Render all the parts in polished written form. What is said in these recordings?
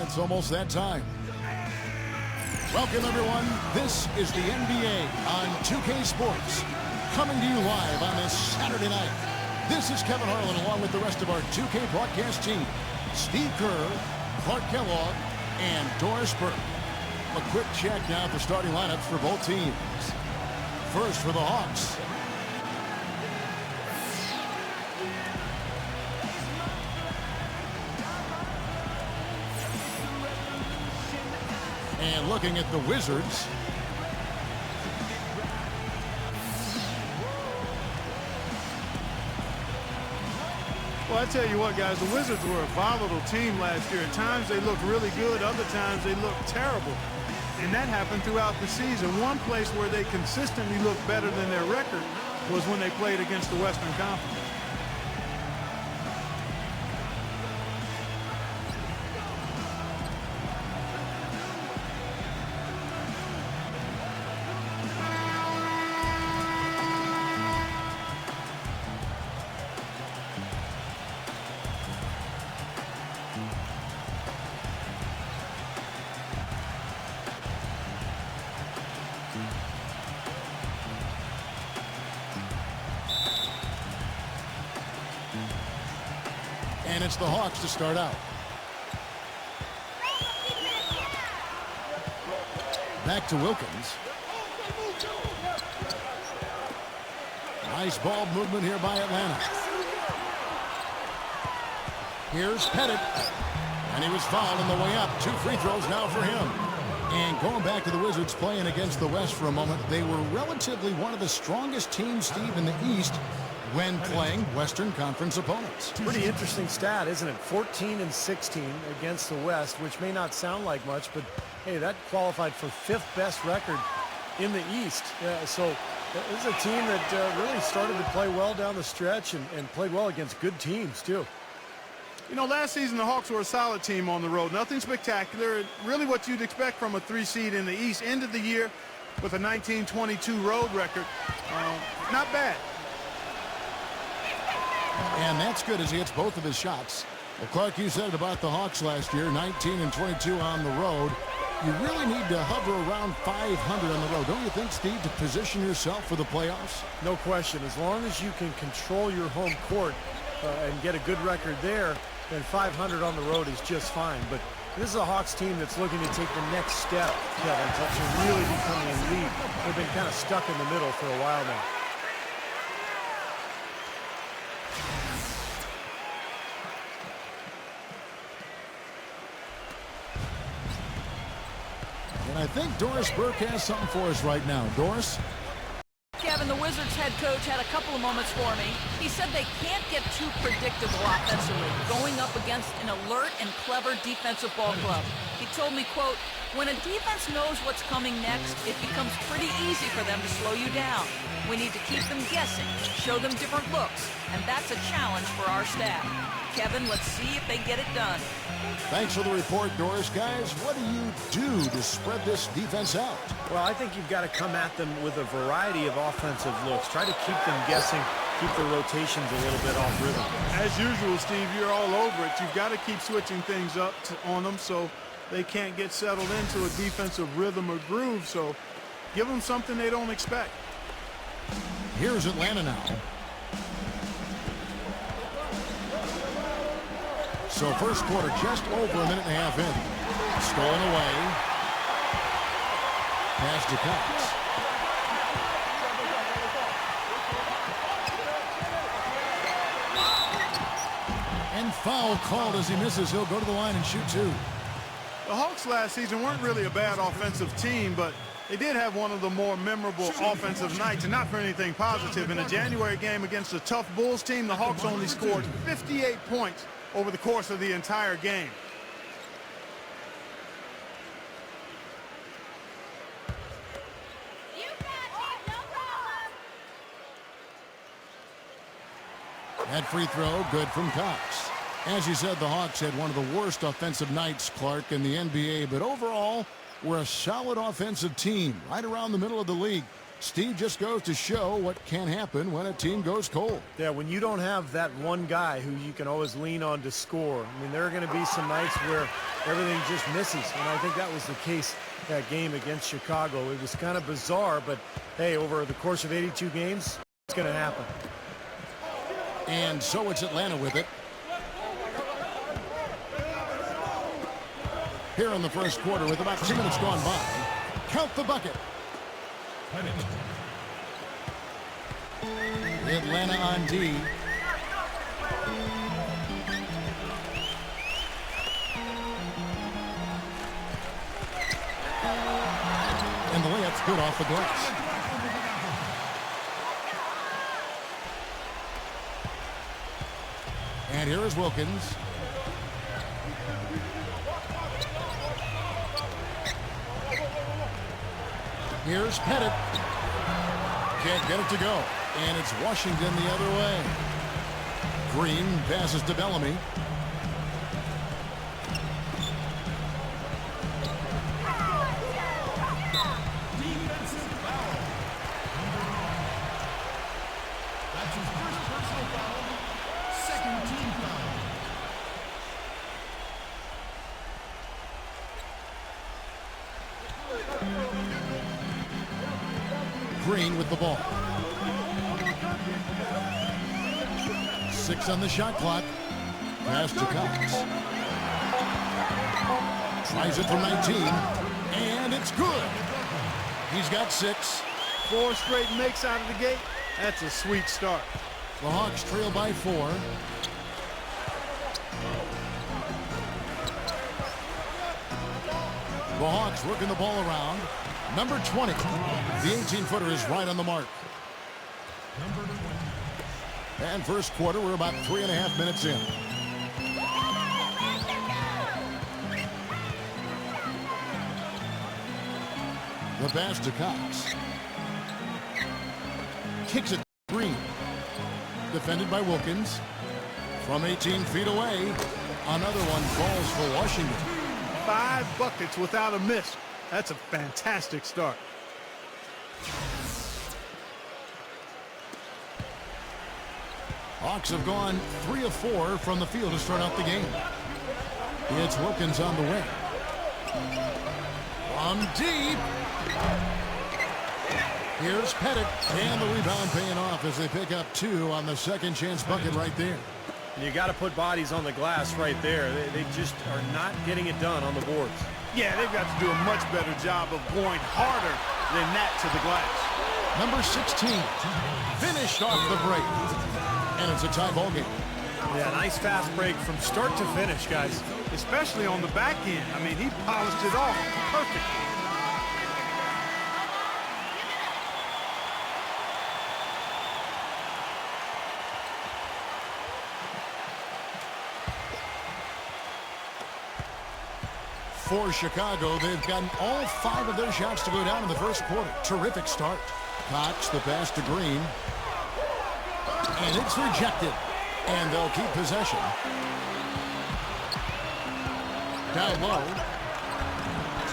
it's almost that time. Welcome, everyone. This is the NBA on 2K Sports, coming to you live on this Saturday night. This is Kevin Harlan along with the rest of our 2K broadcast team. Steve Kerr, Clark Kellogg, and Doris Burke. A quick check now at the starting lineups for both teams. First for the Hawks. And looking at the Wizards. Well, I tell you what, guys, the Wizards were a volatile team last year. At times they looked really good, other times they looked terrible. And that happened throughout the season. One place where they consistently looked better than their record was when they played against the Western Conference. And it's the Hawks to start out. Back to Wilkins. Nice ball movement here by Atlanta. Here's Pettit. And he was fouled on the way up. 2 free throws now for him. And going back to the Wizards playing against the West for a moment, they were relatively one of the strongest teams, Steve, in the East when playing Western Conference opponents. Pretty interesting stat, isn't it? 14-16 against the West, which may not sound like much, but hey, that qualified for 5th best record in the East. So this is a team that really started to play well down the stretch and played well against good teams too. You know, last season the Hawks were a solid team on the road. Nothing spectacular. Really what you'd expect from a 3 seed in the East. End of the year with a 19-22 road record. Not bad. And that's good as he hits both of his shots. Well, Clark, you said it about the Hawks last year, 19-22 on the road. You really need to hover around 500 on the road, don't you think, Steve, to position yourself for the playoffs? No question. As long as you can control your home court and get a good record there, then 500 on the road is just fine. But this is a Hawks team that's looking to take the next step, Kevin, to really becoming a lead. They've been kind of stuck in the middle for a while now. And I think Doris Burke has something for us right now. Doris? Kevin, the Wizards head coach had a couple of moments for me. He said they can't get too predictable offensively, going up against an alert and clever defensive ball club. He told me, quote, "When a defense knows what's coming next, it becomes pretty easy for them to slow you down. We need to keep them guessing, show them different looks, and that's a challenge for our staff." Kevin, let's see if they get it done. Thanks for the report, Doris. Guys, what do you do to spread this defense out? Well, I think you've got to come at them with a variety of offensive looks. Try to keep them guessing, keep the rotations a little bit off rhythm. As usual, Steve, you're all over it. You've got to keep switching things up on them so they can't get settled into a defensive rhythm or groove. So give them something they don't expect. Here's Atlanta now. So first quarter just over a minute and a half in. Stolen away. Pass to Cox. And foul called as he misses. He'll go to the line and shoot 2. The Hawks last season weren't really a bad offensive team, but they did have one of the more memorable offensive nights, and not for anything positive. In a January game against a tough Bulls team, the Hawks only scored 58 points over the course of the entire game. That free throw good from Cox. As you said, the Hawks had one of the worst offensive nights, Clark, in the NBA, but overall, we're a solid offensive team right around the middle of the league. Steve just goes to show what can happen when a team goes cold. Yeah, when you don't have that one guy who you can always lean on to score. I mean, there are going to be some nights where everything just misses, and I think that was the case that game against Chicago. It was kind of bizarre, but hey, over the course of 82 games, it's going to happen. And so it's Atlanta with it. Here in the first quarter with about 2 minutes gone by. Count the bucket. Atlanta on D. And the layup's good off the glass. And here is Wilkins. Here's Pettit. Can't get it to go. And it's Washington the other way. Green passes to Bellamy. Defensive foul. That's his first personal foul. Second team foul. Green with the ball. 6 on the shot clock. Pass to Cox. Tries it from 19. And it's good. He's got 6. 4 straight makes out of the gate. That's a sweet start. The Hawks trail by 4. The Hawks working the ball around. Number 20. The 18-footer is right on the mark. Number 20. And first quarter, we're about 3.5 minutes in. The pass to Cox. Kicks it to Green. Defended by Wilkins. From 18 feet away, another one falls for Washington. 5 buckets without a miss. That's a fantastic start. Hawks have gone 3 of 4 from the field to start out the game. It's Wilkins on the way. From deep. Here's Pettit. And the rebound paying off as they pick up 2 on the second chance bucket right there. You got to put bodies on the glass right there. They just are not getting it done on the boards. Yeah, they've got to do a much better job of going harder than that to the glass. Number 16. Finished off the break. And it's a tie ball game. Yeah, nice fast break from start to finish, guys. Especially on the back end. I mean, he polished it off perfect. For Chicago, they've gotten all 5 of their shots to go down in the first quarter. Terrific start. Cox, the pass to Green. And it's rejected. And they'll keep possession. Down low.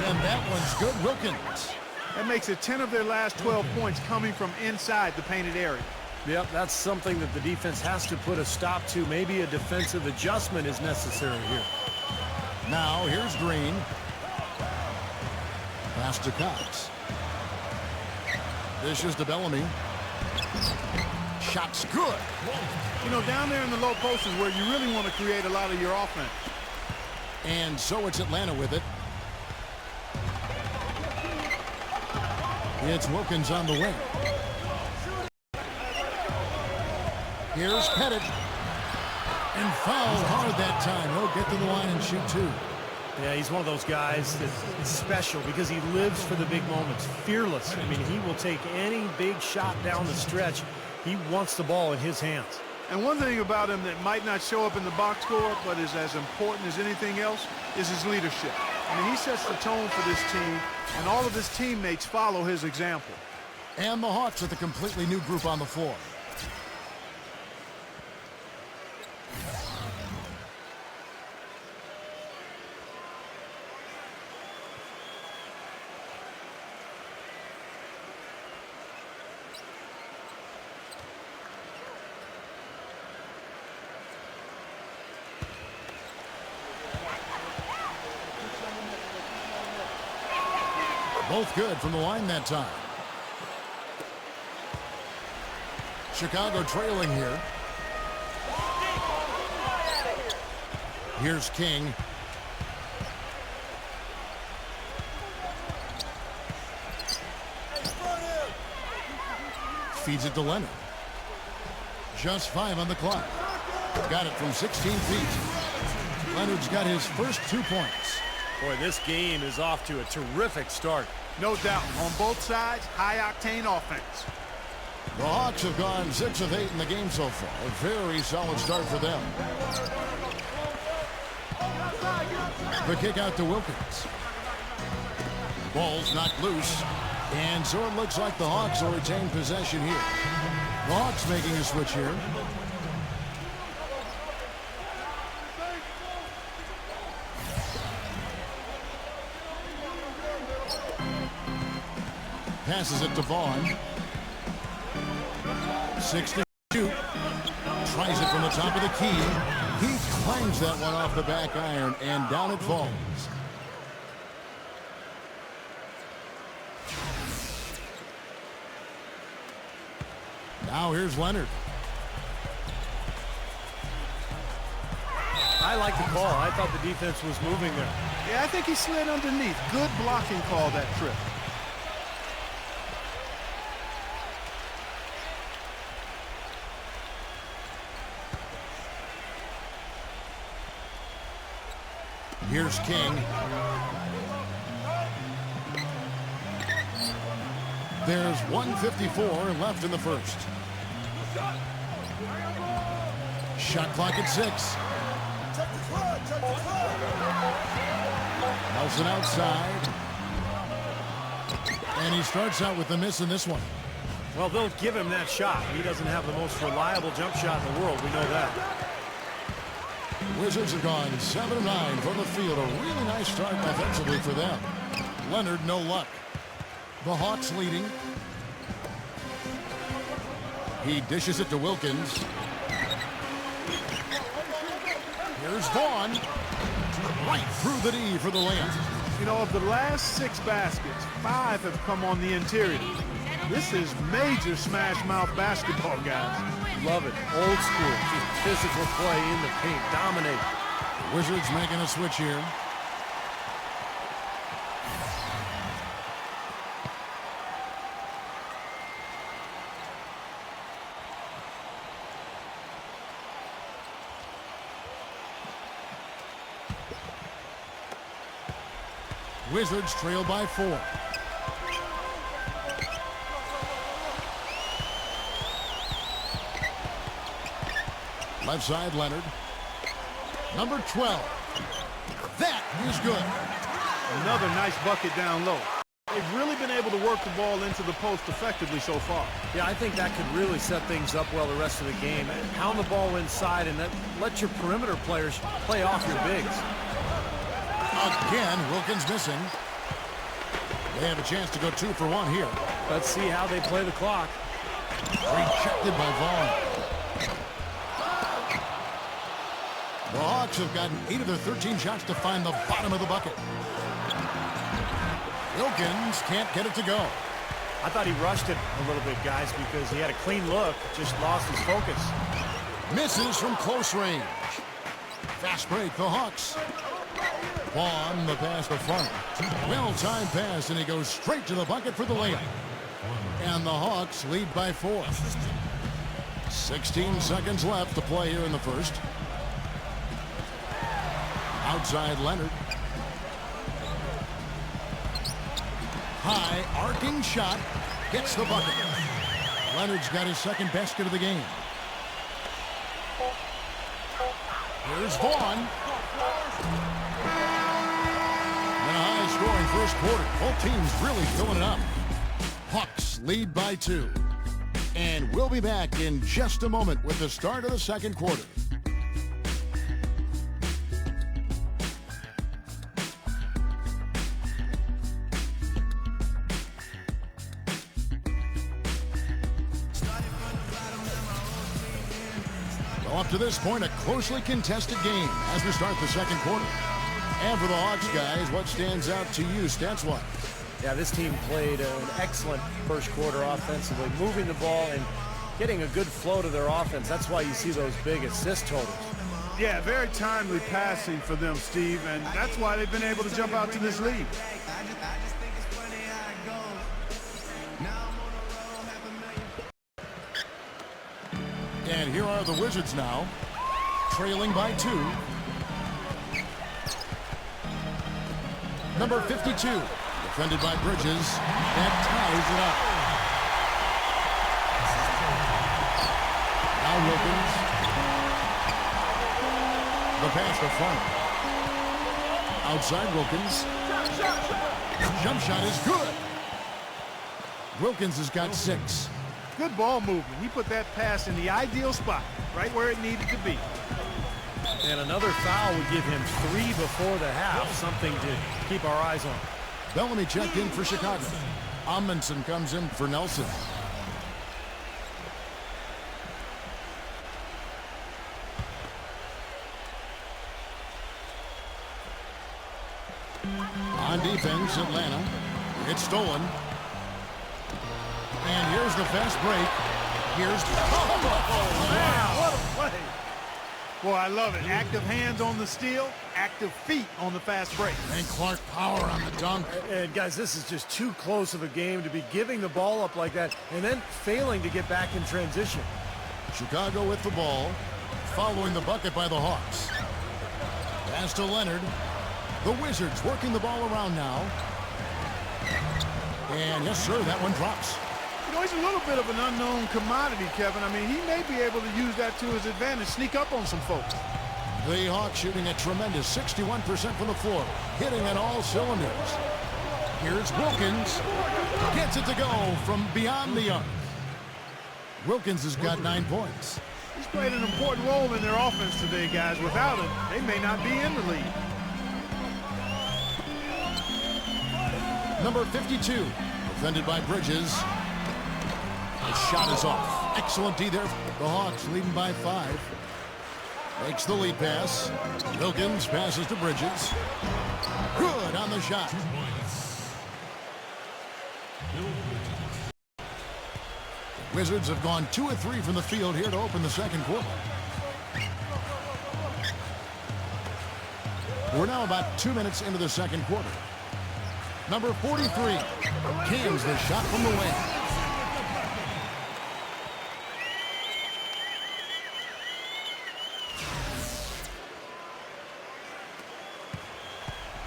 And that one's good. Wilkins. That makes it 10 of their last 12 points coming from inside the painted area. Yep, that's something that the defense has to put a stop to. Maybe a defensive adjustment is necessary here. Now, here's Green. Pass to Cox. This is to Bellamy. Shot's good. You know, down there in the low post is where you really want to create a lot of your offense. And so it's Atlanta with it. It's Wilkins on the wing. Here's Pettit. And fouled hard that time. He'll get to the line and shoot 2. Yeah, he's one of those guys that's special because he lives for the big moments. Fearless. I mean, he will take any big shot down the stretch. He wants the ball in his hands. And one thing about him that might not show up in the box score, but is as important as anything else, is his leadership. I mean, he sets the tone for this team, and all of his teammates follow his example. And the Hawks with a completely new group on the floor. Both good from the line that time. Chicago trailing here. Here's King. Feeds it to Leonard. Just 5 on the clock. Got it from 16 feet. Leonard's got his first 2 points. Boy, this game is off to a terrific start. No doubt. On both sides, high-octane offense. The Hawks have gone 6 of 8 in the game so far. A very solid start for them. The kick out to Wilkins. Ball's knocked loose. And so it looks like the Hawks will retain possession here. The Hawks making a switch here. Passes it to Vaughn. 6 to shoot. Tries it from the top of the key. He clangs that one off the back iron, and down it falls. Now here's Leonard. I like the call. I thought the defense was moving there. Yeah, I think he slid underneath. Good blocking call that trip. Here's King. There's 1:54 left in the first. Shot clock at 6. Nelson outside. And he starts out with the miss in this one. Well, they'll give him that shot. He doesn't have the most reliable jump shot in the world. We know that. Wizards have gone 7 of 9 from the field. A really nice start offensively for them. Leonard, no luck. The Hawks leading. He dishes it to Wilkins. Here's Vaughn. Right through the D for the layup. You know, of the last 6 baskets, 5 have come on the interior. This is major smash mouth basketball, guys. Love it. Old school. Just physical play in the paint. Dominate. Wizards making a switch here. Wizards trail by 4. Left side, Leonard. Number 12. That is good. Another nice bucket down low. They've really been able to work the ball into the post effectively so far. Yeah, I think that could really set things up well the rest of the game. Pound the ball inside and let your perimeter players play off your bigs. Again, Wilkins missing. They have a chance to go 2 for 1 here. Let's see how they play the clock. Rejected by Vaughn. The Hawks have gotten 8 of their 13 shots to find the bottom of the bucket. Wilkins can't get it to go. I thought he rushed it a little bit, guys, because he had a clean look, just lost his focus. Misses from close range. Fast break, the Hawks. Vaughn, the pass to front. Well-timed pass, and he goes straight to the bucket for the layup. And the Hawks lead by 4. 16 seconds left to play here in the first. Outside Leonard. High arcing shot. Gets the bucket. Leonard's got his second basket of the game. Here's Vaughn. And a high-scoring first quarter. Both teams really filling it up. Hawks lead by 2. And we'll be back in just a moment with the start of the second quarter. Up to this point, a closely contested game as we start the second quarter. And for the Hawks, guys, what stands out to you stats-wise? Yeah, this team played an excellent first quarter offensively, moving the ball and getting a good flow to their offense. That's why you see those big assist totals. Yeah, very timely passing for them, Steve, and that's why they've been able to jump out to this lead. And here are the Wizards now, trailing by 2. Number 52, defended by Bridges, that ties it up. Now Wilkins. The pass to Farmer. Outside Wilkins. Jump shot is good. Wilkins has got 6. Good ball movement. He put that pass in the ideal spot, right where it needed to be. And another foul would give him 3 before the half, something to keep our eyes on. Bellamy checked in for Chicago. Amundsen comes in for Nelson. On defense, Atlanta. It's stolen. And here's the fast break. Here's... Oh, man, what a play. Boy, I love it. Active hands on the steal, active feet on the fast break. And Clark power on the dunk. And guys, this is just too close of a game to be giving the ball up like that and then failing to get back in transition. Chicago with the ball, following the bucket by the Hawks. Pass to Leonard. The Wizards working the ball around now. And yes, sir, that one drops. You know, he's a little bit of an unknown commodity, Kevin. I mean, he may be able to use that to his advantage, sneak up on some folks. The Hawks shooting a tremendous 61% from the floor, hitting on all cylinders. Here's Wilkins. Gets it to go from beyond the arc. Wilkins has got 9 points. He's played an important role in their offense today, guys. Without him, they may not be in the lead. Number 52, defended by Bridges. The shot is off. Excellent D there. The Hawks leading by 5. Makes the lead pass. Wilkins passes to Bridges. Good on the shot. The Wizards have gone 2 of 3 from the field here to open the second quarter. We're now about 2 minutes into the second quarter. Number 43 cans the shot from the wing.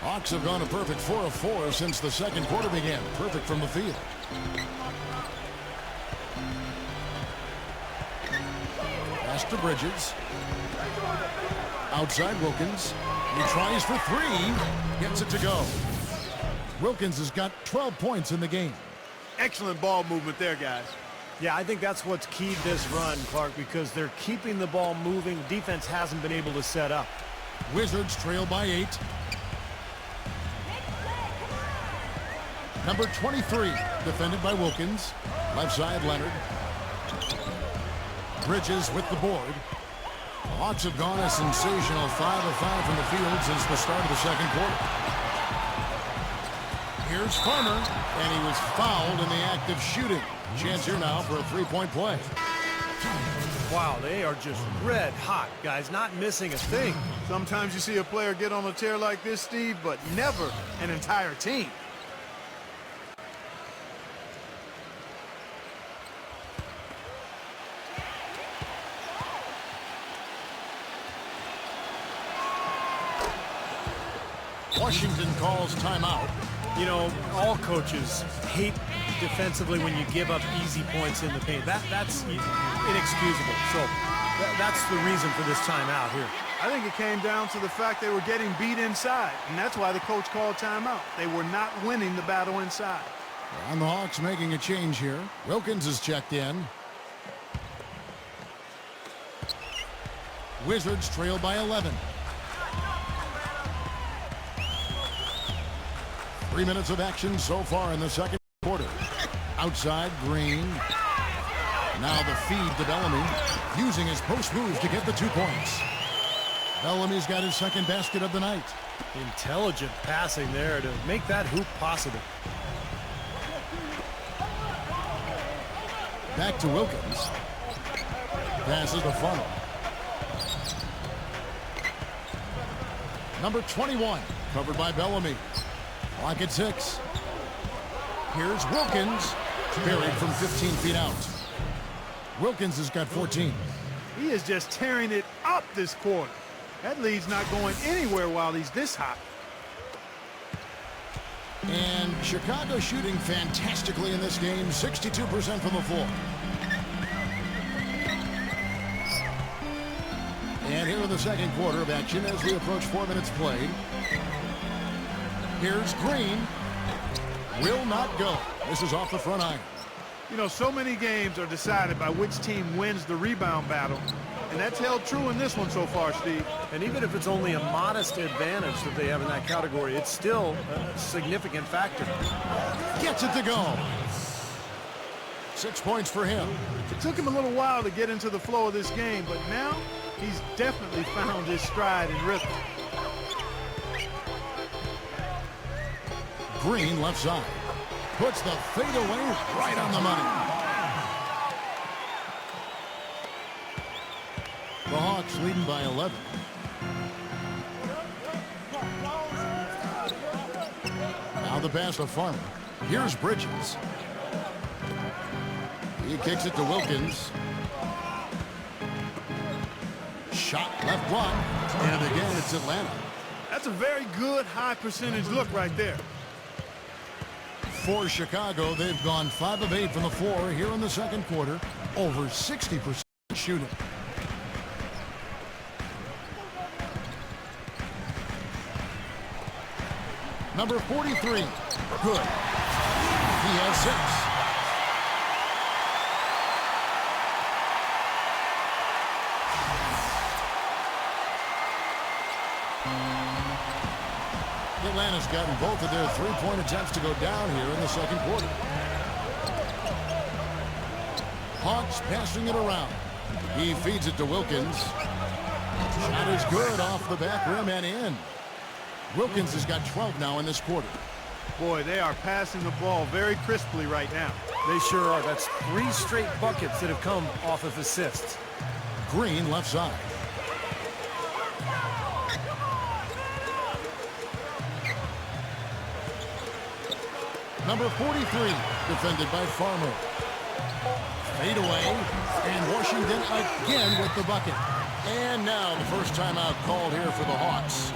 Hawks have gone a perfect 4 of 4 since the second quarter began. Perfect from the field. Pass to Bridges. Outside Wilkins. He tries for 3. Gets it to go. Wilkins has got 12 points in the game. Excellent ball movement there, guys. Yeah, I think that's what's keyed this run, Clark, because they're keeping the ball moving. Defense hasn't been able to set up. Wizards trail by 8. Number 23, defended by Wilkins. Left side, Leonard. Bridges with the board. The Hawks have gone a sensational 5 of 5 from the field since the start of the second quarter. Here's Farmer, and he was fouled in the act of shooting. Chance here now for a 3-point play. Wow, they are just red hot, guys, not missing a thing. Sometimes you see a player get on a tear like this, Steve, but never an entire team. Washington calls timeout. You know, all coaches hate defensively when you give up easy points in the paint. That's inexcusable. So that's the reason for this timeout here. I think it came down to the fact they were getting beat inside, and that's why the coach called timeout. They were not winning the battle inside. And the Hawks making a change here. Wilkins is checked in. Wizards trail by 11. 3 minutes of action so far in the second quarter. Outside, Green. Now the feed to Bellamy, using his post move to get the 2 points. Bellamy's got his second basket of the night. Intelligent passing there to make that hoop possible. Back to Wilkins. Passes the funnel. Number 21, covered by Bellamy. Clock at 6. Here's Wilkins, buried from 15 feet out. Wilkins has got 14. He is just tearing it up this quarter. That lead's not going anywhere while he's this hot. And Chicago shooting fantastically in this game, 62% from the floor. And here in the second quarter of action as we approach 4 minutes played. Here's Green. Will not go. This is off the front iron. You know, so many games are decided by which team wins the rebound battle. And that's held true in this one so far, Steve. And even if it's only a modest advantage that they have in that category, it's still a significant factor. Gets it to go. 6 points for him. It took him a little while to get into the flow of this game, but now he's definitely found his stride and rhythm. Green left side. Puts the fadeaway right on the money. The Hawks leading by 11. Now the pass to Farmer. Here's Bridges. He kicks it to Wilkins. Shot left block. And again, it's Atlanta. That's a very good high percentage look right there. For Chicago, they've gone 5 of 8 from the floor here in the second quarter. Over 60% shooting. Number 43. Good. He has 6. Atlanta's gotten both of their three-point attempts to go down here in the second quarter. Hawks passing it around. He feeds it to Wilkins. Shot is good off the back rim and in. Wilkins has got 12 now in this quarter. Boy, they are passing the ball very crisply right now. They sure are. That's 3 straight buckets that have come off of assists. Green left side. Number 43, defended by Farmer. Fade away, and Washington again with the bucket. And now the first timeout called here for the Hawks.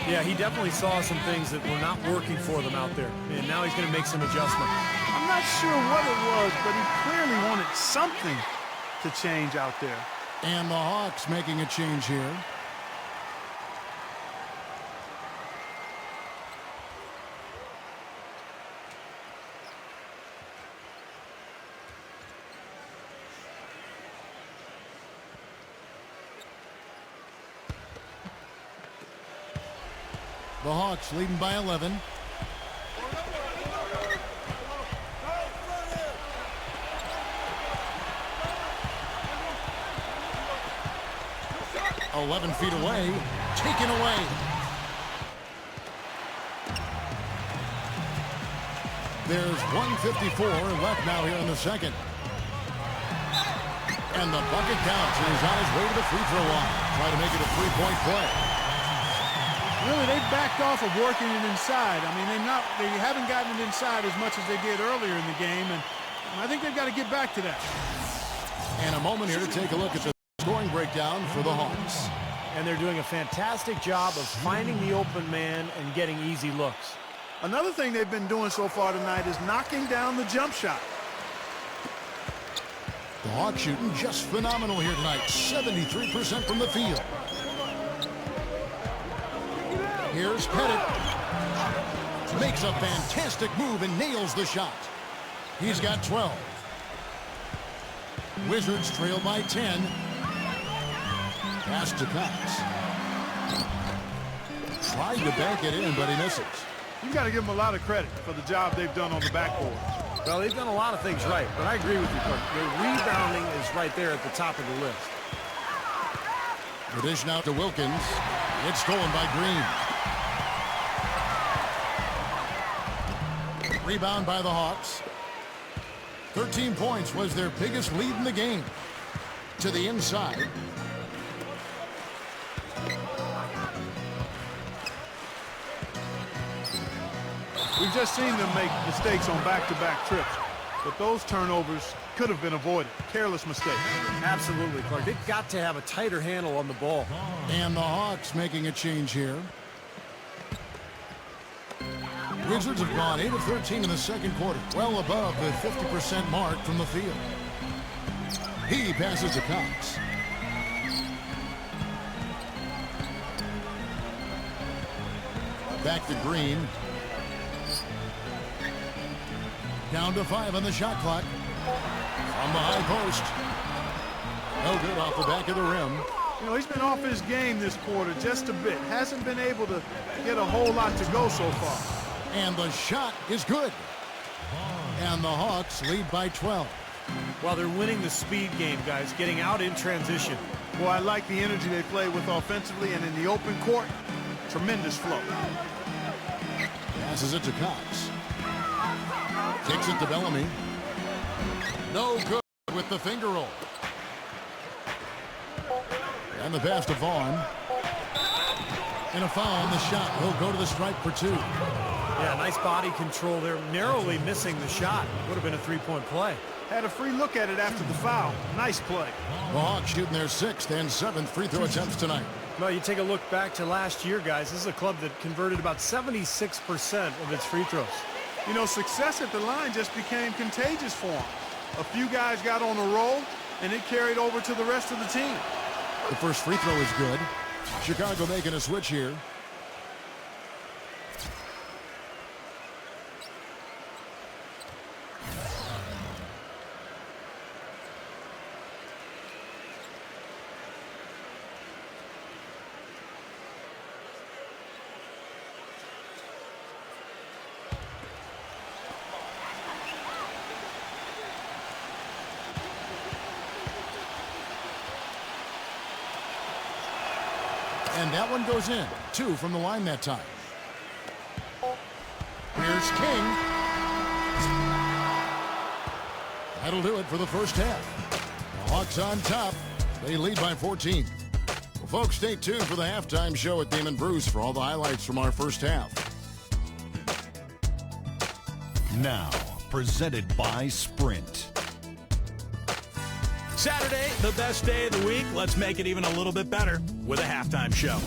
Yeah, he definitely saw some things that were not working for them out there. And now he's going to make some adjustment. I'm not sure what it was, but he clearly wanted something to change out there. And the Hawks making a change here. The Hawks leading by 11. "11 feet away, taken away." There's 1:54 left now here in the second. And the bucket counts, and he's on his way to the free throw line. Try to make it a three-point play. Really, they've backed off of working it inside. I mean, they haven't gotten it inside as much as they did earlier in the game, and I think they've got to get back to that. And a moment here to take a look at the scoring breakdown for the Hawks. And they're doing a fantastic job of finding the open man and getting easy looks. Another thing they've been doing so far tonight is knocking down the jump shot. The Hawks shooting just phenomenal here tonight, 73% from the field. Here's Pettit. Makes a fantastic move and nails the shot. He's got 12. Wizards trail by 10. Pass to Cox. Tried to bank it in, but he misses. You've got to give them a lot of credit for the job they've done on the backboard. Well, they've done a lot of things right, but I agree with you, Coach. Their rebounding is right there at the top of the list. The dish now to Wilkins. It's stolen by Green. Rebound by the Hawks. 13 points was their biggest lead in the game. To the inside. We've just seen them make mistakes on back-to-back trips, but those turnovers could have been avoided. Careless mistake. Absolutely, Clark. They've got to have a tighter handle on the ball. And the Hawks making a change here. Wizards have gone 8 of 13 in the second quarter, well above the 50% mark from the field. He passes to Cox. Back to Green. Down to 5 on the shot clock. From the high post. No good off the back of the rim. You know, he's been off his game this quarter just a bit. Hasn't been able to get a whole lot to go so far. And the shot is good. And the Hawks lead by 12. Well, they're winning the speed game, guys, getting out in transition. Well, I like the energy they play with offensively, and in the open court, tremendous flow. Passes it to Cox. Kicks it to Bellamy. No good with the finger roll. And the pass to Vaughn. And a foul on the shot. He'll go to the stripe for 2. Yeah, nice body control there. Narrowly missing the shot. Would have been a three-point play. Had a free look at it after the foul. Nice play. The Hawks shooting their 6th and 7th free throw attempts tonight. Well, you take a look back to last year, guys. This is a club that converted about 76% of its free throws. You know, success at the line just became contagious for them. A few guys got on a roll, and it carried over to the rest of the team. The first free throw is good. Chicago making a switch here. And that one goes in. 2 from the line that time. Here's King. That'll do it for the first half. The Hawks on top. They lead by 14. Well, folks, stay tuned for the halftime show at Damon Bruce for all the highlights from our first half. Now, presented by Sprint. Saturday, the best day of the week. Let's make it even a little bit better with a halftime show.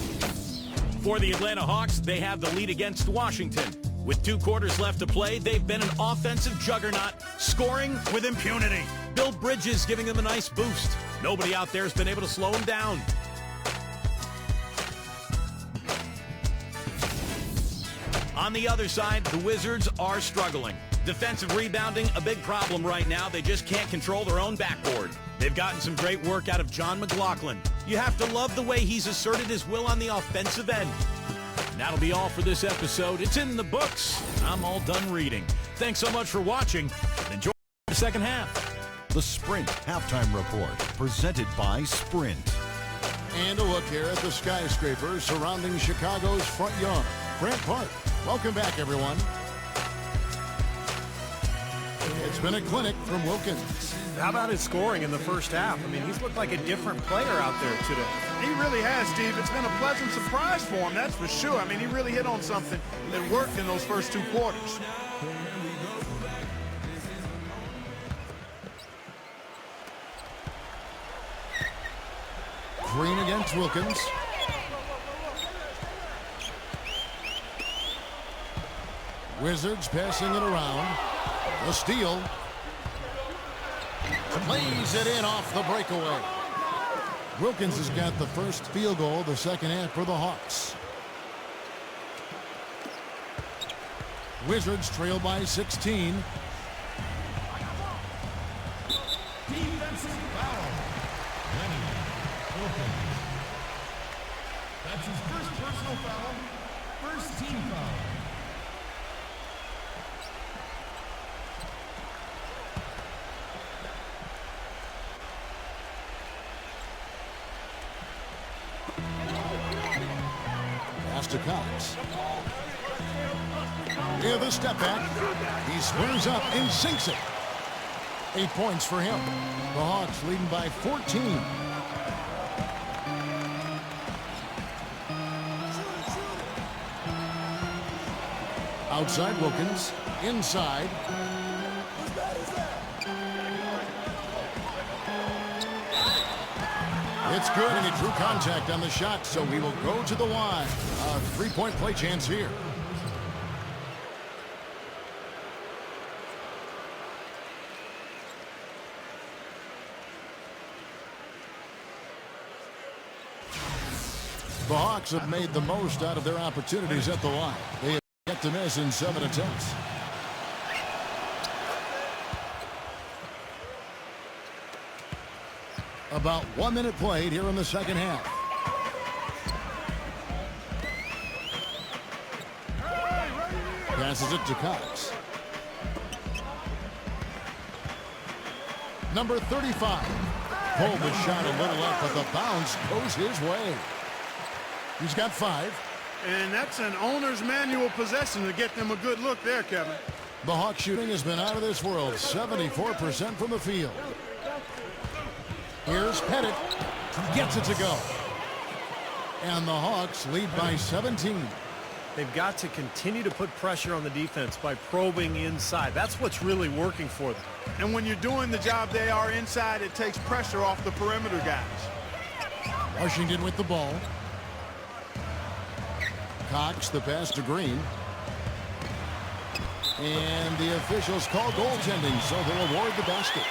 For the Atlanta Hawks, they have the lead against Washington. With 2 quarters left to play, they've been an offensive juggernaut, scoring with impunity. Bill Bridges giving them a nice boost. Nobody out there has been able to slow them down. On the other side, the Wizards are struggling. Defensive rebounding, a big problem right now. They just can't control their own backboard. They've gotten some great work out of John McLaughlin. You have to love the way he's asserted his will on the offensive end. And that'll be all for this episode. It's in the books. I'm all done reading. Thanks so much for watching, and enjoy the second half. The Sprint Halftime Report, presented by Sprint. And a look here at the skyscrapers surrounding Chicago's front yard. Grant Park. Welcome back, everyone. It's been a clinic from Wilkins. How about his scoring in the first half? I mean, he's looked like a different player out there today. He really has, Steve. It's been a pleasant surprise for him, that's for sure. I mean, he really hit on something that worked in those first 2 quarters. Green against Wilkins. Wizards passing it around. The steal. Plays it in off the breakaway. Wilkins has got the first field goal of the second half for the Hawks. Wizards trail by 16. Defensive foul. Lenny Wilkins. That's his first personal foul. First team foul. Pass to Cox. Near the step back. He squares up and sinks it. 8 points for him. The Hawks leading by 14. Outside Wilkins. Inside. It's good, and he drew contact on the shot, so he will go to the line. A 3-point play chance here. The Hawks have made the most out of their opportunities at the line. They have yet to miss in 7 attempts. About 1 minute played here in the second half. Passes it to Cox. Number 35. Pulled the shot a little up, but the bounce goes his way. He's got 5. And that's an owner's manual possession to get them a good look there, Kevin. The Hawk shooting has been out of this world. 74% from the field. Here's Pettit. Gets it to go. And the Hawks lead by 17. They've got to continue to put pressure on the defense by probing inside. That's what's really working for them. And when you're doing the job they are inside, it takes pressure off the perimeter guys. Washington with the ball. Cox, the pass to Green. And the officials call goaltending, so they'll award the basket.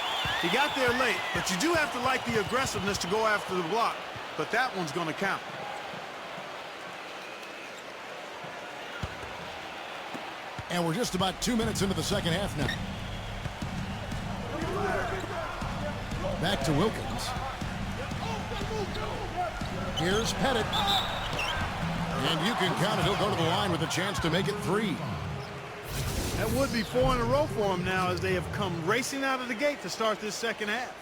He got there late, but you do have to like the aggressiveness to go after the block. But that one's going to count. And we're just about 2 minutes into the second half now. Back to Wilkins. Here's Pettit. And you can count it. He'll go to the line with a chance to make it 3. That would be 4 in a row for him now as they have come racing out of the gate to start this second half.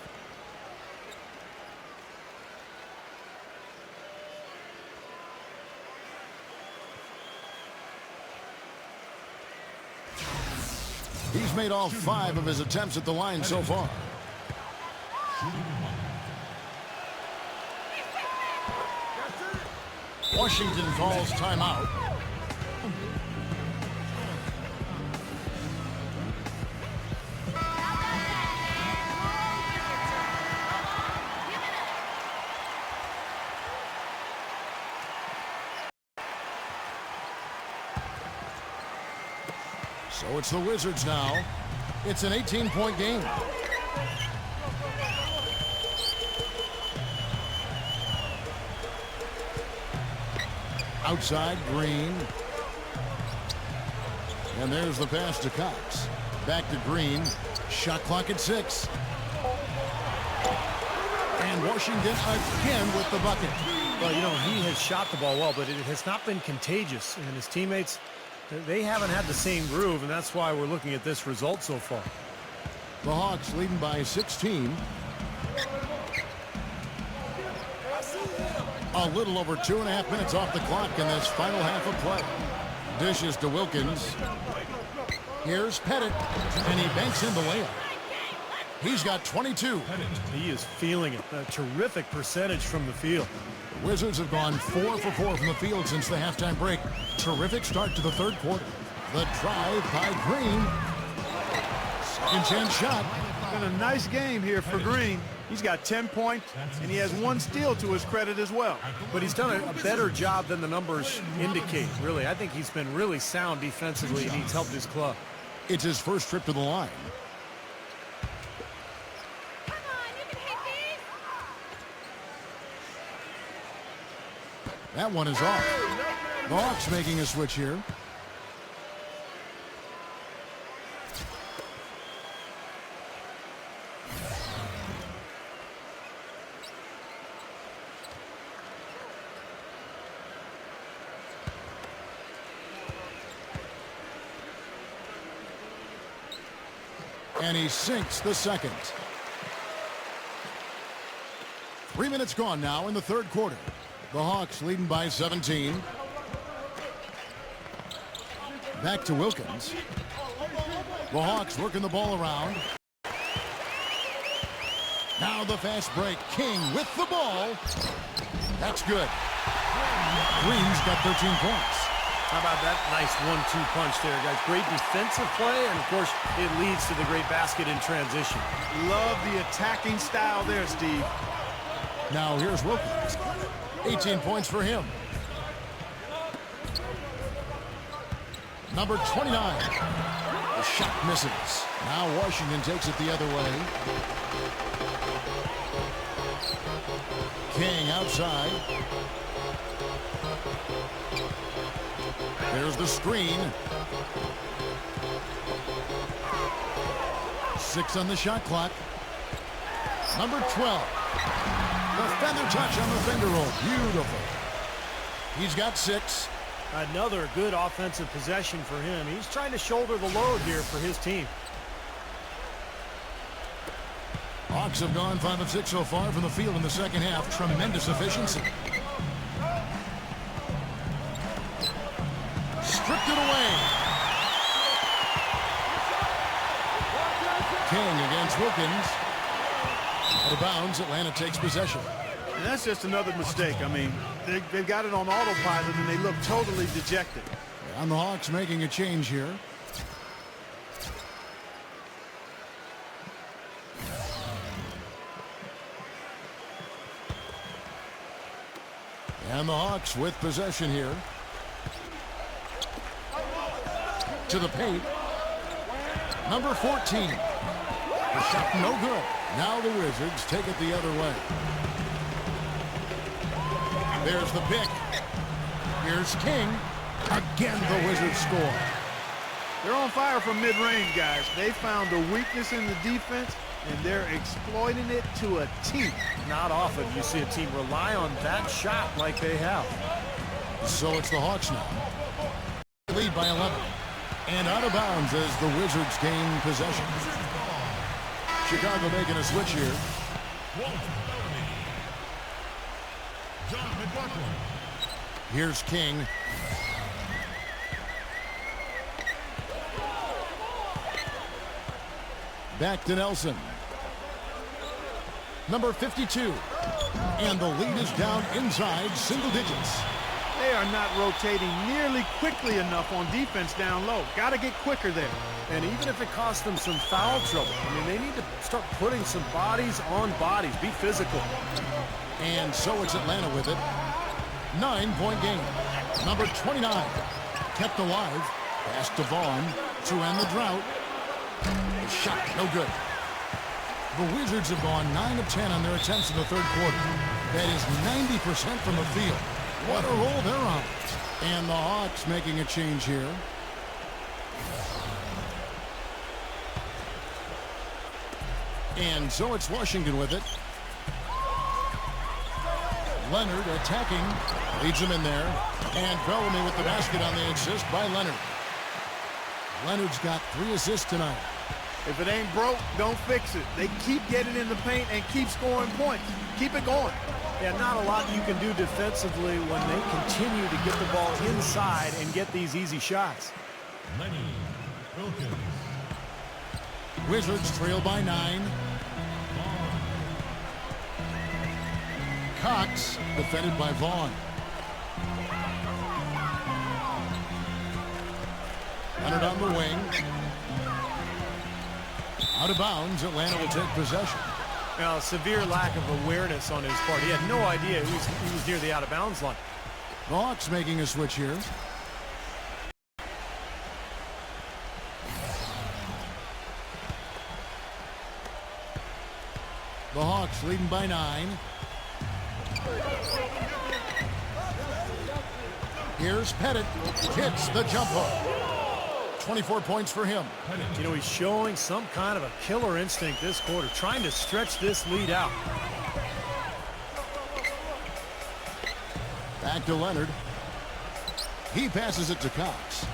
He's made all 5 of his attempts at the line so far. Washington calls timeout. So it's the Wizards now. It's an 18-point game. Outside, Green. And there's the pass to Cox. Back to Green. Shot clock at 6. And Washington again with the bucket. Well, you know, he has shot the ball well, but it has not been contagious. And his teammates, they haven't had the same groove, and that's why we're looking at this result so far. The Hawks leading by 16. A little over 2.5 minutes off the clock in this final half of play. Dishes to Wilkins. Here's Pettit, and he banks in the layup. He's got 22. He is feeling it. A terrific percentage from the field. The Wizards have gone 4 for 4 from the field since the halftime break. Terrific start to the third quarter. The drive by Green. Second chance shot. Been a nice game here for Green. He's got 10 points, and he has 1 steal to his credit as well. But he's done a better job than the numbers indicate, really. I think he's been really sound defensively, and he's helped his club. It's his first trip to the line. Come on, you can hit these. That one is off. The Hawks making a switch here. And he sinks the second. 3 minutes gone now in the third quarter. The Hawks leading by 17. Back to Wilkins. The Hawks working the ball around. Now the fast break. King with the ball. That's good. Green's got 13 points. How about that nice 1-2 punch there, guys? Great defensive play, and, of course, it leads to the great basket in transition. Love the attacking style there, Steve. Now here's Wilkins. 18 points for him. Number 29. The shot misses. Now Washington takes it the other way. King outside. There's the screen. 6 on the shot clock. Number 12. The feather touch on the finger roll. Beautiful. He's got 6. Another good offensive possession for him. He's trying to shoulder the load here for his team. Hawks have gone 5 of 6 so far from the field in the second half. Tremendous efficiency. Stripped it away. King against Wilkins. Out of bounds, Atlanta takes possession. And that's just another mistake. I mean, they've got it on autopilot, and they look totally dejected. And the Hawks making a change here. And the Hawks with possession here. To the paint. Number 14. The shot no good. Now the Wizards take it the other way. There's the pick. Here's King. Again, the Wizards score. They're on fire from mid-range, guys. They found a weakness in the defense, and they're exploiting it to a T. Not often you see a team rely on that shot like they have. So it's the Hawks now. Lead by 11. And out of bounds as the Wizards gain possession. Chicago making a switch here. Here's King. Back to Nelson. Number 52. And the lead is down inside single digits. They are not rotating nearly quickly enough on defense down low. Got to get quicker there. And even if it costs them some foul trouble, I mean, they need to start putting some bodies on bodies. Be physical. And so it's Atlanta with it. 9-point game. Number 29. Kept alive. Pass to Vaughn to end the drought. The shot, no good. The Wizards have gone 9 of 10 on their attempts in the third quarter. That is 90% from the field. What a roll they're on. And the Hawks making a change here. And so it's Washington with it. Leonard attacking. Leads him in there. And Bellamy with the basket on the assist by Leonard. Leonard's got 3 assists tonight. If it ain't broke, don't fix it. They keep getting in the paint and keep scoring points. Keep it going. Yeah, not a lot you can do defensively when they continue to get the ball inside and get these easy shots. Wizards trail by 9. Cox defended by Vaughn. Leonard on the wing. Out of bounds, Atlanta will take possession. Now, severe lack of awareness on his part. He had no idea he was near the out-of-bounds line. The Hawks making a switch here. The Hawks leading by 9. Here's Pettit. Hits the jump hook. 24 points for him. You know, he's showing some kind of a killer instinct this quarter, trying to stretch this lead out. Back to Leonard. He passes it to Cox.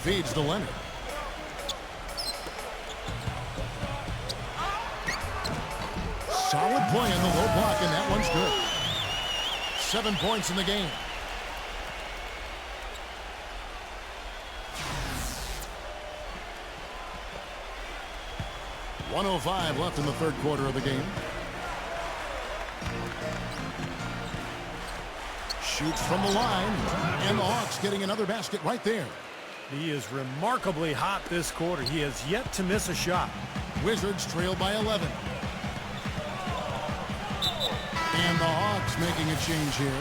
Feeds to Leonard. Solid play in the low block, and that one's good. 7 points in the game. 1:05 left in the third quarter of the game. Shoots from the line, and the Hawks getting another basket right there. He is remarkably hot this quarter. He has yet to miss a shot. Wizards trail by 11. And the Hawks making a change here.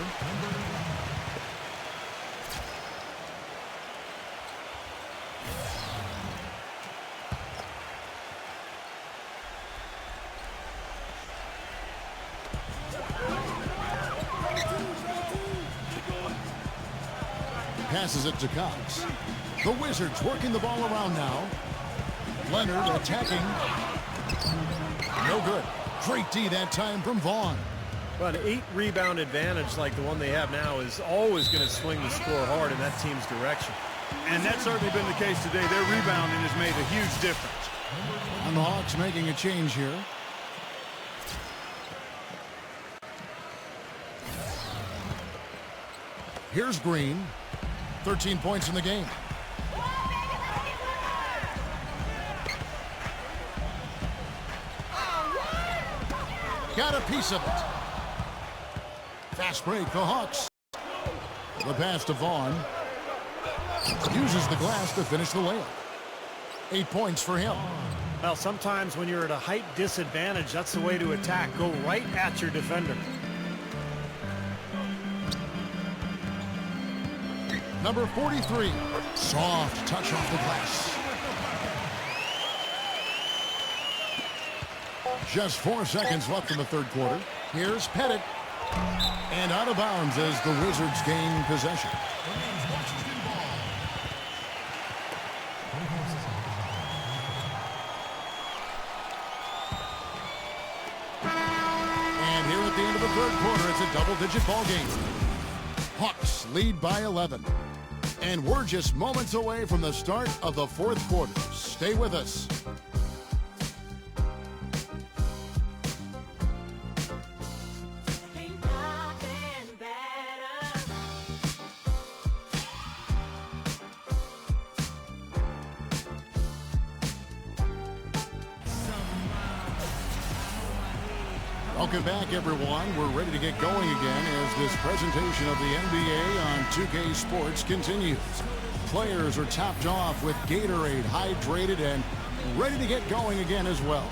Passes it to Cox. The Wizards working the ball around now. Leonard attacking. No good. Great D that time from Vaughn. Well, an 8-rebound advantage like the one they have now is always going to swing the score hard in that team's direction. And that's certainly been the case today. Their rebounding has made a huge difference. And the Hawks making a change here. Here's Green. 13 points in the game. Got a piece of it. Fast break, the Hawks. The pass to Vaughn. Uses the glass to finish the layup. 8 points for him. Well, sometimes when you're at a height disadvantage, that's the way to attack. Go right at your defender. Number 43. Soft touch off the glass. Just 4 seconds left in the third quarter. Here's Pettit. And out of bounds as the Wizards gain possession. And here at the end of the third quarter, it's a double-digit ball game. Hawks lead by 11. And we're just moments away from the start of the fourth quarter. Stay with us. Welcome back, everyone. We're ready to get going again as this presentation of the NBA on 2K Sports continues. Players are topped off with Gatorade, hydrated, and ready to get going again as well.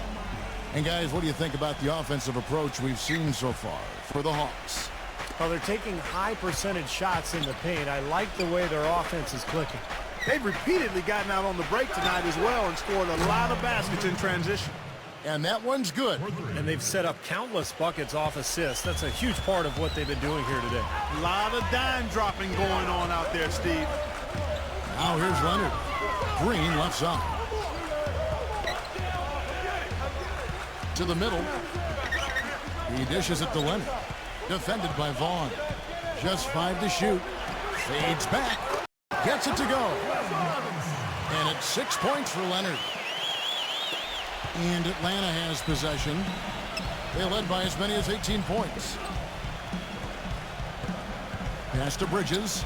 And guys, what do you think about the offensive approach we've seen so far for the Hawks? Well, they're taking high percentage shots in the paint. I like the way their offense is clicking. They've repeatedly gotten out on the break tonight as well and scored a lot of baskets in transition. And that one's good. And they've set up countless buckets off assists. That's a huge part of what they've been doing here today. A lot of dime dropping going on out there, Steve. Now here's Leonard. Green left side. To the middle. He dishes it to Leonard. Defended by Vaughn. Just 5 to shoot. Fades back. Gets it to go. And it's 6 points for Leonard. And Atlanta has possession. They led by as many as 18 points. Pass to Bridges.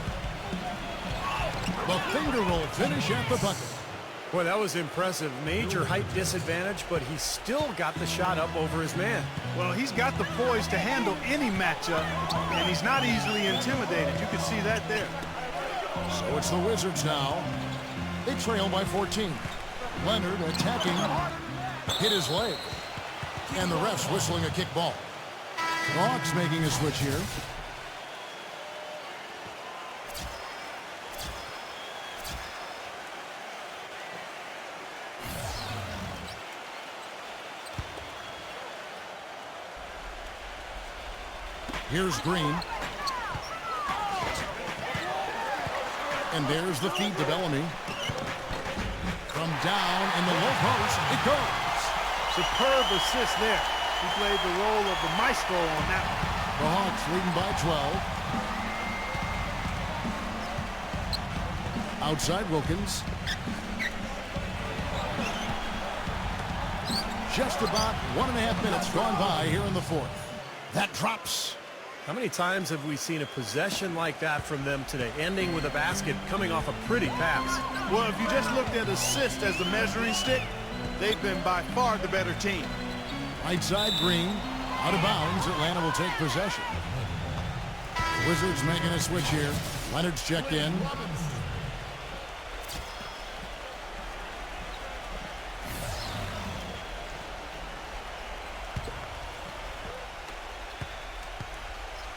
The finger roll finish at the bucket. Boy, that was impressive. Major height disadvantage, but he still got the shot up over his man. Well, he's got the poise to handle any matchup, and he's not easily intimidated. You can see that there. So it's the Wizards now. They trail by 14. Leonard attacking. Hit his leg. And the refs whistling a kickball. Hawks making a switch here. Here's Green. And there's the feed to Bellamy. From down in the low post, it goes. Superb assist there. He played the role of the maestro on that one. The Hawks leading by 12. Outside Wilkins. Just about 1.5 minutes gone by here in the fourth. That drops. How many times have we seen a possession like that from them today, ending with a basket coming off a pretty pass? Well, if you just looked at assist as the measuring stick, They've been by far the better team. Right side, Green. Out of bounds. Atlanta will take possession. Wizards making a switch here. Leonard's checked in.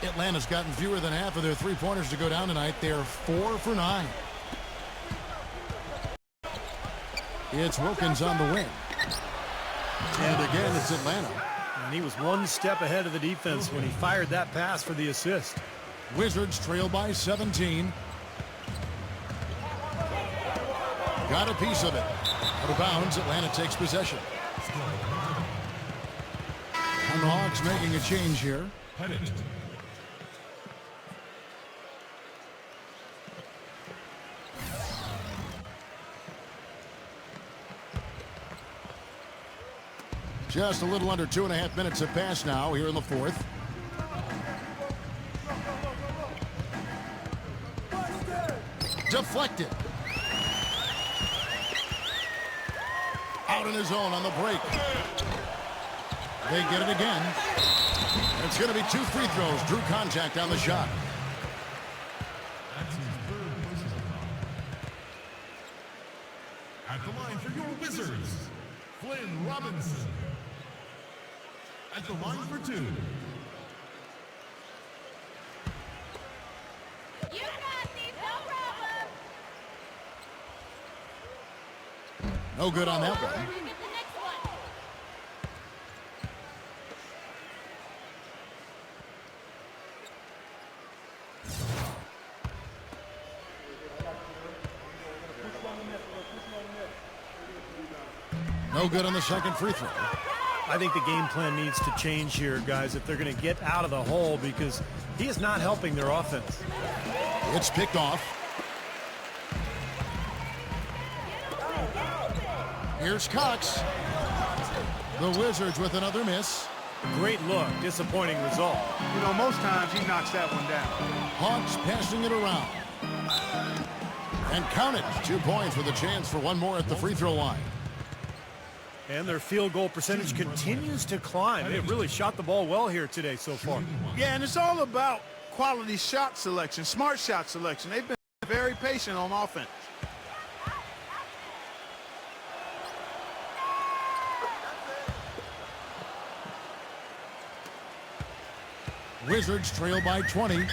Atlanta's gotten fewer than half of their three-pointers to go down tonight. They're 4 for 9. It's Wilkins on the wing. And again, it's Atlanta. And he was one step ahead of the defense when he fired that pass for the assist. Wizards trail by 17. Got a piece of it. Out of bounds, Atlanta takes possession. And the Hawks making a change here. Just a little under 2.5 minutes have passed now here in the fourth. Deflected. Out in his own on the break. They get it again. It's going to be 2 free throws. Drew contact on the shot. At the line for your Wizards, Flynn Robinson. At the line for 2. You got these, no problem. No good on that one. Get the next one. No good on the second free throw. I think the game plan needs to change here, guys, if they're going to get out of the hole, because he is not helping their offense. It's picked off. Here's Cox. The Wizards with another miss. Great look, disappointing result. You know, most times he knocks that one down. Hawks passing it around. And count it. 2 points with a chance for one more at the free throw line. And their field goal percentage continues to climb. They've really shot the ball well here today so far. Yeah, and it's all about quality shot selection, smart shot selection. They've been very patient on offense. Wizards trail by 20.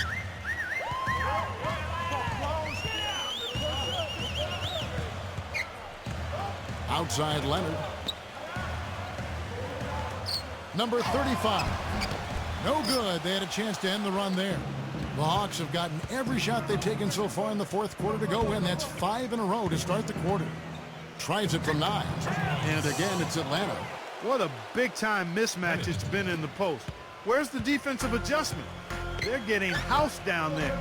Outside Leonard. Number 35. No good. They had a chance to end the run there. The Hawks have gotten every shot they've taken so far in the fourth quarter to go in. That's 5 in a row to start the quarter. Tries it from 9. And again, it's Atlanta. What a big-time mismatch it's been in the post. Where's the defensive adjustment? They're getting housed down there.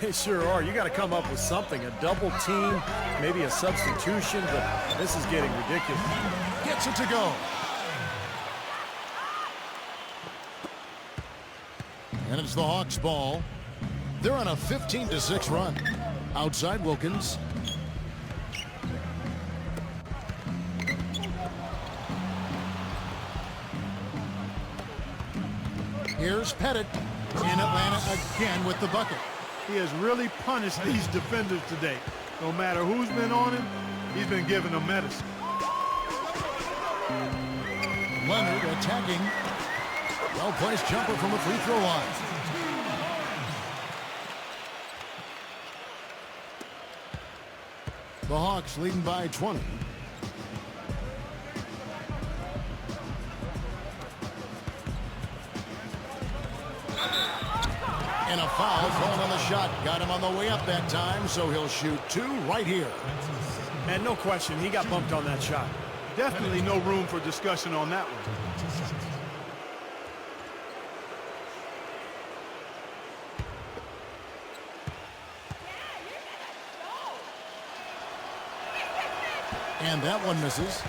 They sure are. You got to come up with something, a double team, maybe a substitution, but this is getting ridiculous. Gets it to go. And it's the Hawks' ball. They're on a 15-6 run. Outside Wilkins. Here's Pettit in Atlanta again with the bucket. He has really punished these defenders today. No matter who's been on him, he's been giving them medicine. Leonard attacking. Well-placed jumper from the free throw line. The Hawks leading by 20. And a foul thrown on the shot. Got him on the way up that time, so he'll shoot 2 right here. And no question, he got bumped on that shot. Definitely no room for discussion on that one. And that one misses.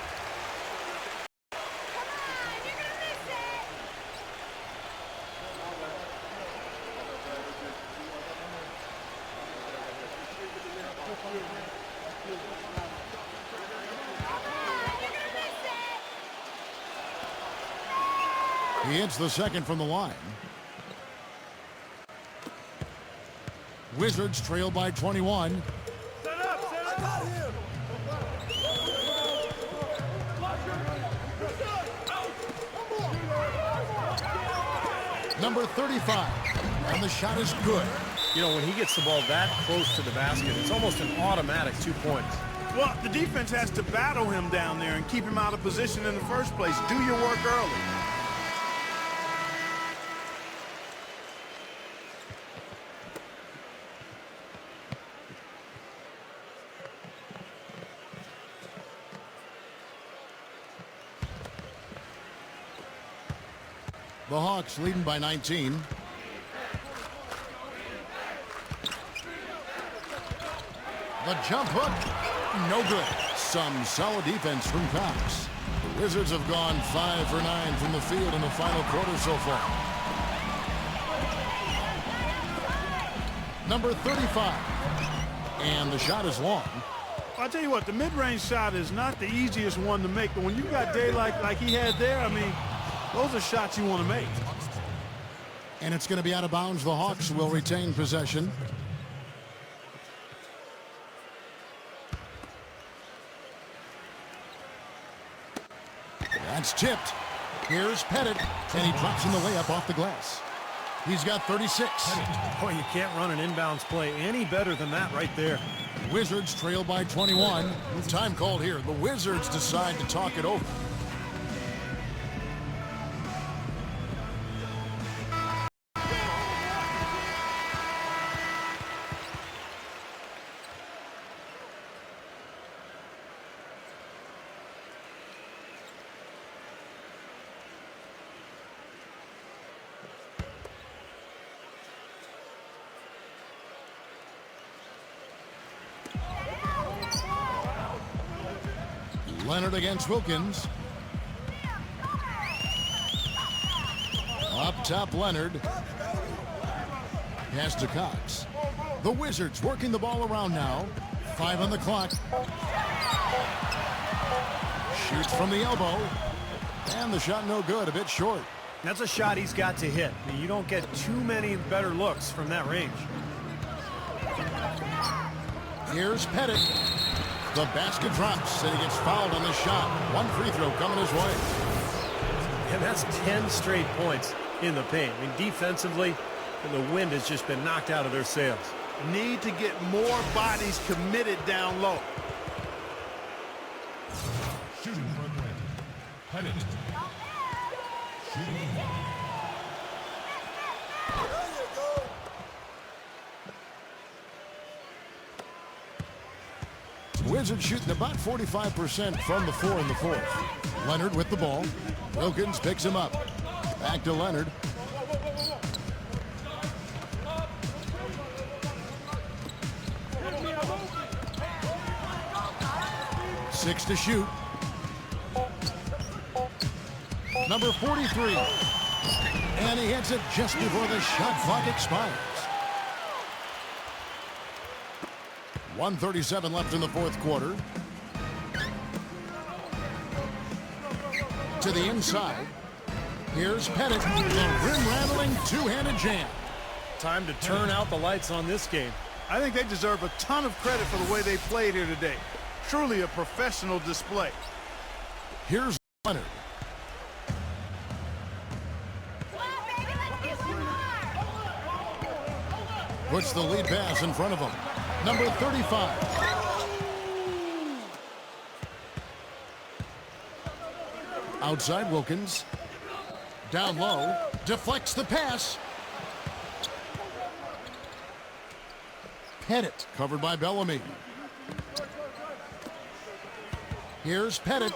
He hits the second from the line. Wizards trail by 21. Number 35. And the shot is good. You know, when he gets the ball that close to the basket, it's almost an automatic 2 points. Well, the defense has to battle him down there and keep him out of position in the first place. Do your work early. The Hawks leading by 19. The jump hook, no good. Some solid defense from Cox. The Wizards have gone 5 for 9 from the field in the final quarter so far. Number 35. And the shot is long. I'll tell you what, the mid-range shot is not the easiest one to make, but when you got daylight like he had there, I mean, those are shots you want to make. And it's going to be out of bounds. The Hawks will retain possession. That's tipped. Here's Pettit, and he drops in the layup off the glass. He's got 36. Boy, you can't run an inbounds play any better than that right there. Wizards trail by 21. Time called here. The Wizards decide to talk it over. Leonard against Wilkins. Up top, Leonard. Pass to Cox. The Wizards working the ball around now. 5 on the clock. Shoots from the elbow. And the shot no good, a bit short. That's a shot he's got to hit. You don't get too many better looks from that range. Here's Pettit. The basket drops, and he gets fouled on the shot. One free throw coming his way. And that's 10 straight points in the paint. I mean, defensively, the wind has just been knocked out of their sails. Need to get more bodies committed down low. Shooting for Atlanta. Pettit. Shooting. Wizards shooting about 45% from the floor in the fourth. Leonard with the ball. Wilkins picks him up. Back to Leonard. Six to shoot. Number 43. And he hits it just before the shot clock expires. 1:37 left in the fourth quarter. To the inside. Here's Pettit. The rim-rattling two-handed jam. Time to turn out the lights on this game. I think they deserve a ton of credit for the way they played here today. Truly a professional display. Here's Leonard. Puts the lead pass in front of him. Number 35. Outside Wilkins. Down low. Deflects the pass. Pettit covered by Bellamy. Here's Pettit.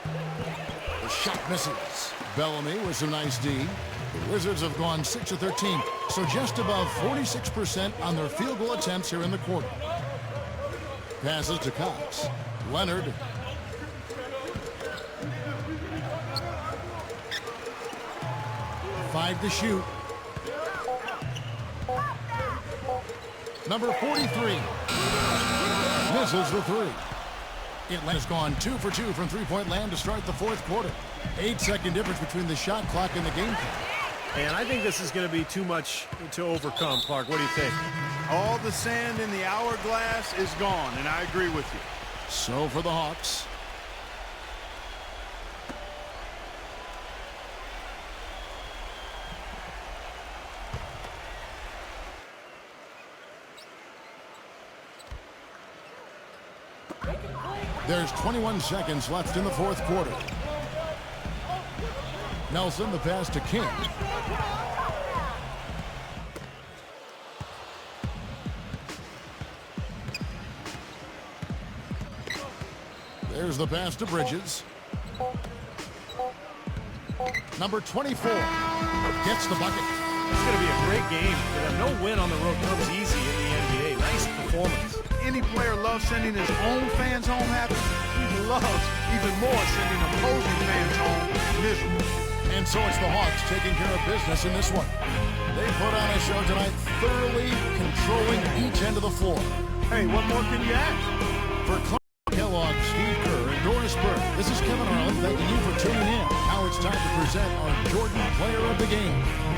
The shot misses. Bellamy with some nice D. The Wizards have gone 6 of 13, so just above 46% on their field goal attempts here in the quarter. Passes to Cox. Leonard. Five to shoot. Number 43. Misses the three. Atlanta's gone 2 for 2 from three-point land to start the fourth quarter. 8-second difference between the shot clock and the game clock. And I think this is going to be too much to overcome, Clark. What do you think? All the sand in the hourglass is gone, and I agree with you. So for the Hawks. There's 21 seconds left in the fourth quarter. Nelson, the pass to King. There's the pass to Bridges. Number 24 gets the bucket. It's going to be a great game for them. No win on the road comes easy in the NBA. Nice performance. Any player loves sending his own fans home happy. He loves even more sending opposing fans home miserable. And so it's the Hawks taking care of business in this one. They put on a show tonight, thoroughly controlling each end of the floor. Hey, what more can you ask? For Clark Kellogg, Steve Kerr, and Doris Burke, this is Kevin Harlan thanking you for tuning in. Now it's time to present our Jordan Player of the Game.